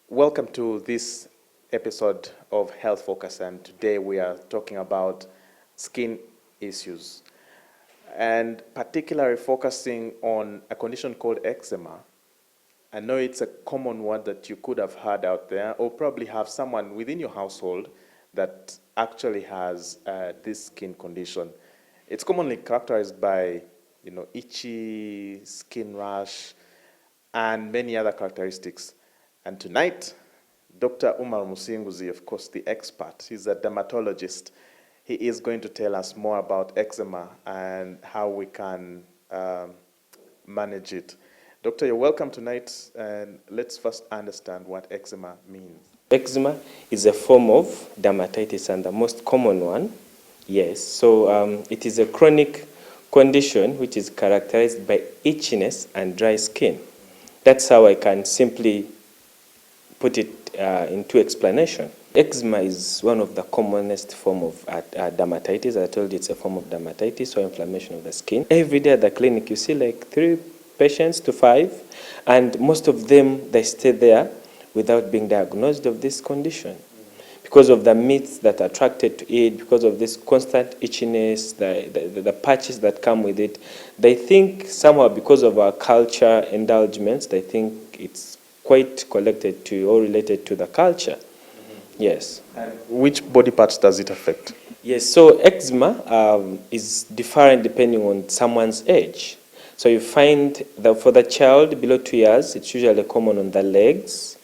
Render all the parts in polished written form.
Welcome to this episode of Health Focus, and today we are talking about skin issues, and particularly focusing on a condition called eczema. I know it's a common word that you could have heard out there, or probably have someone within your household that actually has this skin condition. It's commonly characterized by, itchy skin rash and many other characteristics. And tonight, Dr. Umar Musinguzi, of course, the expert, he's a dermatologist. He is going to tell us more about eczema and how we can manage it. Doctor, you're welcome tonight, and let's first understand what eczema means. Eczema is a form of dermatitis and the most common one, yes. So it is a chronic condition which is characterized by itchiness and dry skin. That's how I can simply put it into explanation. Eczema is one of the commonest form of dermatitis. I told you it's a form of dermatitis or inflammation of the skin. Every day at the clinic you see like 3 patients to 5, and most of them, they stay there without being diagnosed of this condition because of the myths that are attracted to it, because of this constant itchiness, the patches that come with it. They think somehow because of our culture indulgements, they think it's quite connected to or related to the culture. Yes. And which body parts does it affect? Yes, so eczema is different depending on someone's age. So you find that for the child below 2 years, it's usually common on the legs,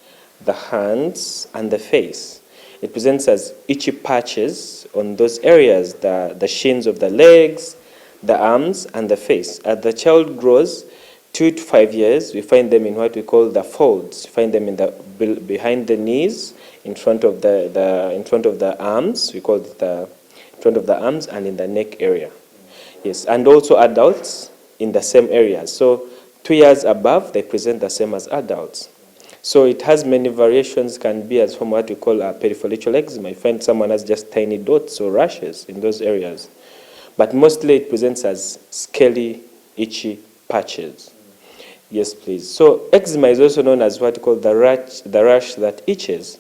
the hands, and the face. It presents as itchy patches on those areas, the shins of the legs, the arms, and the face. As the child grows, 2 to 5 years, we find them in what we call the folds. We find them in behind the knees, in front of the arms. We call it the in front of the arms, and in the neck area. Yes, and also adults in the same areas. So 2 years above, they present the same as adults. So it has many variations, can be as from what we call a perifollicular eczema. You find someone has just tiny dots or rashes in those areas. But mostly it presents as scaly, itchy patches. Yes, please. So eczema is also known as what we call the rash that itches.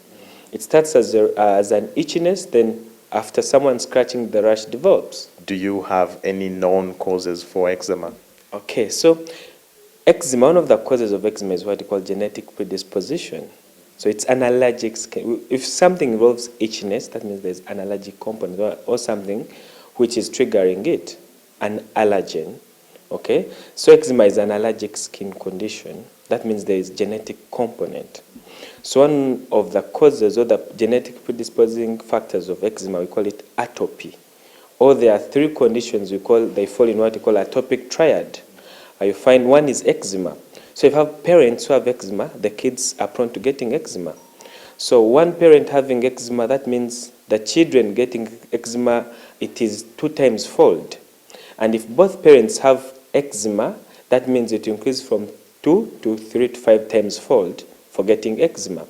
It starts as an itchiness, then after someone scratching, the rash develops. Do you have any known causes for eczema? Okay, so eczema, one of the causes of eczema is what we call genetic predisposition. So it's an allergic skin. If something involves itchiness, that means there's an allergic component or something which is triggering it, an allergen. Okay, so eczema is an allergic skin condition. That means there is genetic component. So one of the causes or the genetic predisposing factors of eczema, we call it atopy. Or there are 3 conditions they fall in what we call atopic triad. You find one is eczema. So if you have parents who have eczema, the kids are prone to getting eczema. So one parent having eczema, that means the children getting eczema, it is 2 times fold. And if both parents have eczema, that means it increases from 2 to 3 to 5 times fold for getting eczema.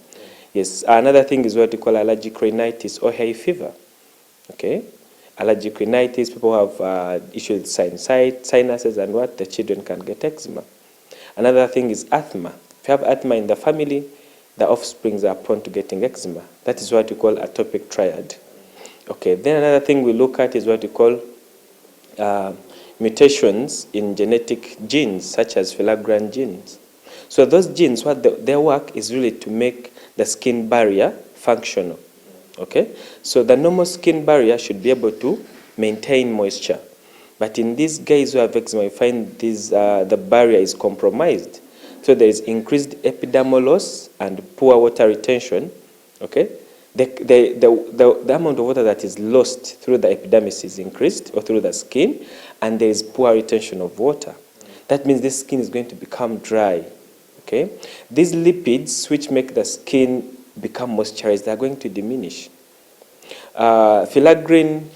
Yes, another thing is what we call allergic rhinitis or hay fever. Okay, allergic rhinitis, people have issues with sinuses and what, the children can get eczema. Another thing is asthma. If you have asthma in the family, the offsprings are prone to getting eczema. That is what we call atopic triad. Okay, then another thing we look at is what we call mutations in genetic genes, such as filaggrin genes. So those genes, their work is really to make the skin barrier functional. Okay, so the normal skin barrier should be able to maintain moisture. But in these guys who have eczema, you find the barrier is compromised. So there is increased epidermal loss and poor water retention. Okay, the amount of water that is lost through the epidermis is increased, or through the skin, and there is poor retention of water. That means this skin is going to become dry. Okay, these lipids which make the skin become moisturized, they are going to diminish. Filaggrin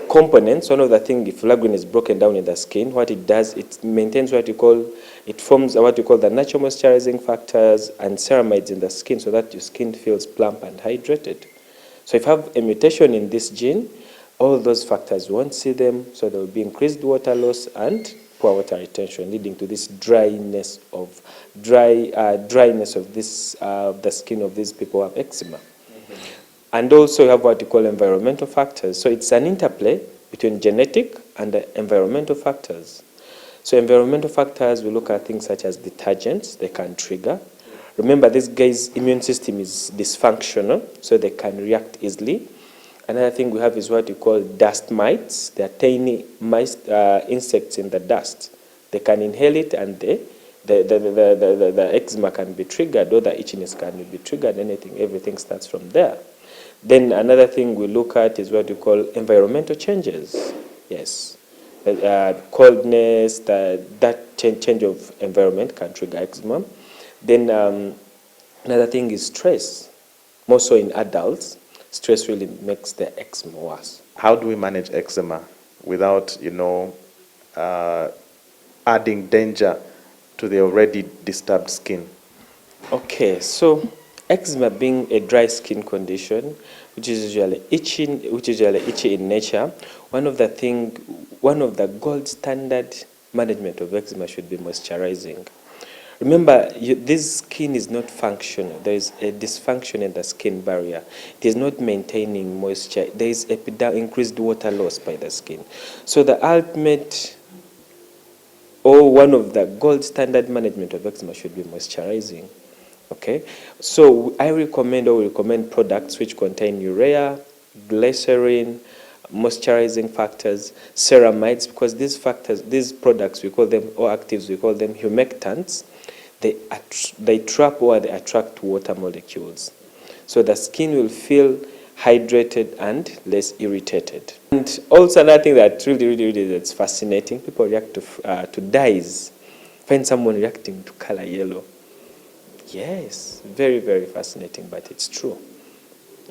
components, one of the things, if filaggrin is broken down in the skin, what it does, it maintains it forms what you call the natural moisturizing factors and ceramides in the skin, so that your skin feels plump and hydrated. So if you have a mutation in this gene, All those factors, you won't see them, so there will be increased water loss and poor water retention, leading to this dryness of this the skin of these people who have eczema. And also you have what you call environmental factors. So it's an interplay between genetic and the environmental factors. So environmental factors, we look at things such as detergents, they can trigger. Remember, this guy's immune system is dysfunctional, so they can react easily. Another thing we have is what you call dust mites. They are tiny mice, insects in the dust. They can inhale it, and the eczema can be triggered, or the itchiness can be triggered. Everything starts from there. Then another thing we look at is what you call environmental changes. Yes, coldness, that change of environment can trigger eczema. Then another thing is stress. More so in adults, stress really makes the eczema worse. How do we manage eczema without, adding danger to the already disturbed skin? Okay, so eczema being a dry skin condition, which is usually itchy in nature, one of the gold standard management of eczema should be moisturizing. Remember, this skin is not functional. There is a dysfunction in the skin barrier. It is not maintaining moisture. There is increased water loss by the skin. So the ultimate, or one of the gold standard management of eczema should be moisturizing. Okay, so we recommend products which contain urea, glycerin, moisturizing factors, ceramides, because these products, we call them, or actives, we call them humectants. They trap or they attract water molecules. So the skin will feel hydrated and less irritated. And also another thing that really that's fascinating, people react to dyes. Find someone reacting to color yellow. Yes, very, very fascinating, but it's true.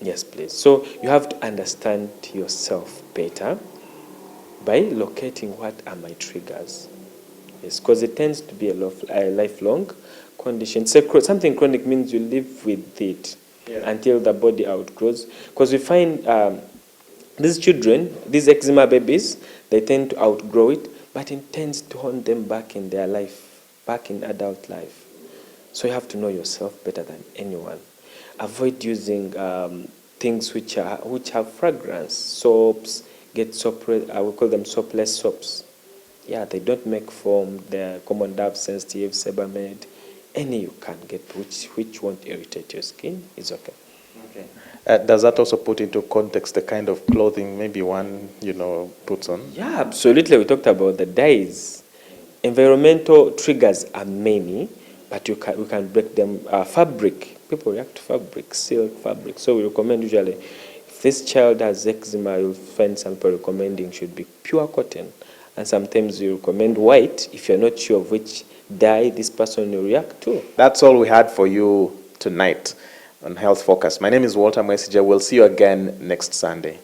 Yes, please. So you have to understand yourself better by locating what are my triggers. Yes, because it tends to be a lifelong condition. Something chronic means you live with it until the body outgrows. Because we find these children, these eczema babies, they tend to outgrow it, but it tends to haunt them back in their life, back in adult life. So you have to know yourself better than anyone. Avoid using things which have fragrance, soaps. Get soap. I will call them soapless soaps. Yeah, they don't make foam. They're common Dove sensitive, Sebamed. Any you can get which won't irritate your skin is okay. Okay. Does that also put into context the kind of clothing maybe one puts on? Yeah, absolutely. We talked about the dyes. Environmental triggers are many, but we can break them. Fabric. People react to fabric, silk fabric. So we recommend usually, if this child has eczema, you'll find some people recommending should be pure cotton. And sometimes you recommend white if you're not sure of which dye this person will react to. That's all we had for you tonight on Health Focus. My name is Walter Mwesija. We'll see you again next Sunday.